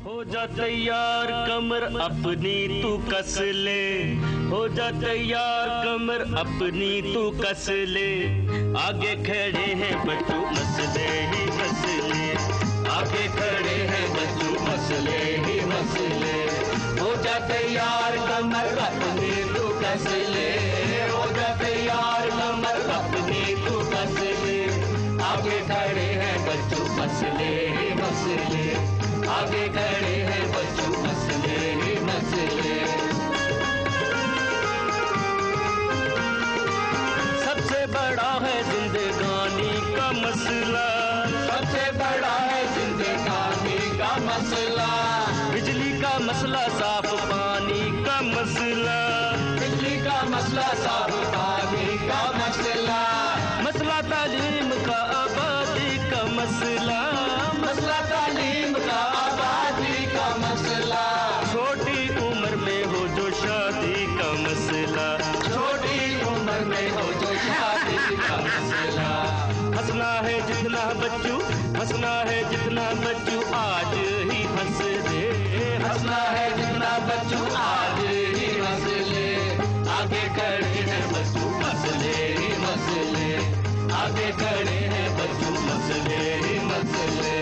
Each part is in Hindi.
हो जा तैयार कमर अपनी तू कस ले, हो जा तैयार कमर अपनी तू कस ले, आगे खड़े हैं बच्चू मसले ही मसले, आगे खड़े हैं बच्चू मसले ही मसले। हो जा तैयार कमर अपनी तू कस ले, हो जा तैयार कमर अपनी तू कस ले, आगे खड़े हैं बच्चू मसले ही मसले, आगे खड़े हैं बच्चू मसले ही मसले। सबसे बड़ा है जिंदगानी का मसला, सबसे बड़ा है जिंदगानी का मसला, बिजली का मसला साफ पानी का मसला, बिजली का मसला साफ पानी का मसला, मसला तालीम का आबादी का मसला, मसला तालीम का आबादी का मसला, छोटी उम्र में हो जो शादी का मसला, छोटी उम्र में हो जो शादी का मसला। हंसना है जितना बच्चू, हंसना है जितना बच्चू आज ही हंस दे, हंसना है जितना बच्चू आज ही हंस ले, आगे खड़े हैं बच्चू मसले ही मसले, आगे खड़े हैं बच्चू मसले ही मसले।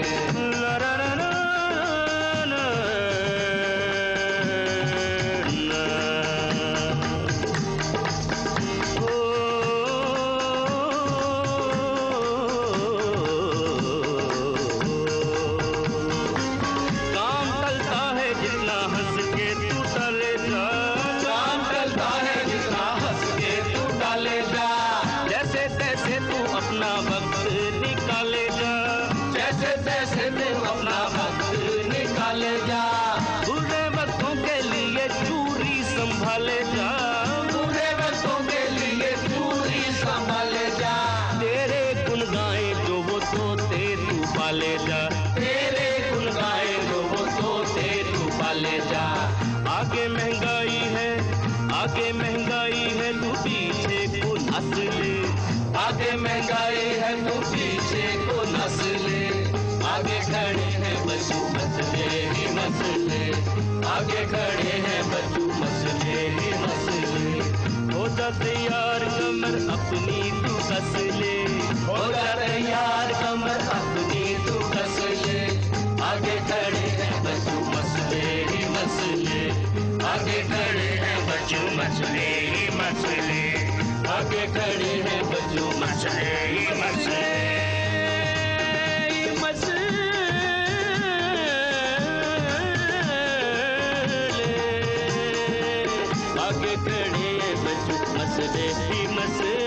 अपना वक्त निकाले जा, जैसे तैसे तू अपना वक्त निकाले जा, बुरे वक्तों के लिए चूरी संभाले जा, बुरे वक्तों के लिए चूरी संभाले जा, तेरे गुन गाए जो वो तोते तू पाले जा, तेरे गुन गाए जो वो तोते तू पाले जा। आगे महंगाई है, आगे महंगाई है, तू पीछे को नस ले, आगे महंगाई है तू पीछे को नस ले, आगे खड़े हैं बच्चू मसले ही मसले, आगे खड़े हैं बच्चू मसले ही मसले। हो जा तैयार कमर अपनी तू कस ले, हो जा तैयार कमर अपनी तू कस ले, आगे खड़े हैं बच्चू मसले ही मसले, आगे खड़े हैं बच्चू मसले ही मसले, आगे खड़े हैं बच्चू मसले ही मसले, मसले, आगे खड़े हैं बच्चू मसले ही मसले।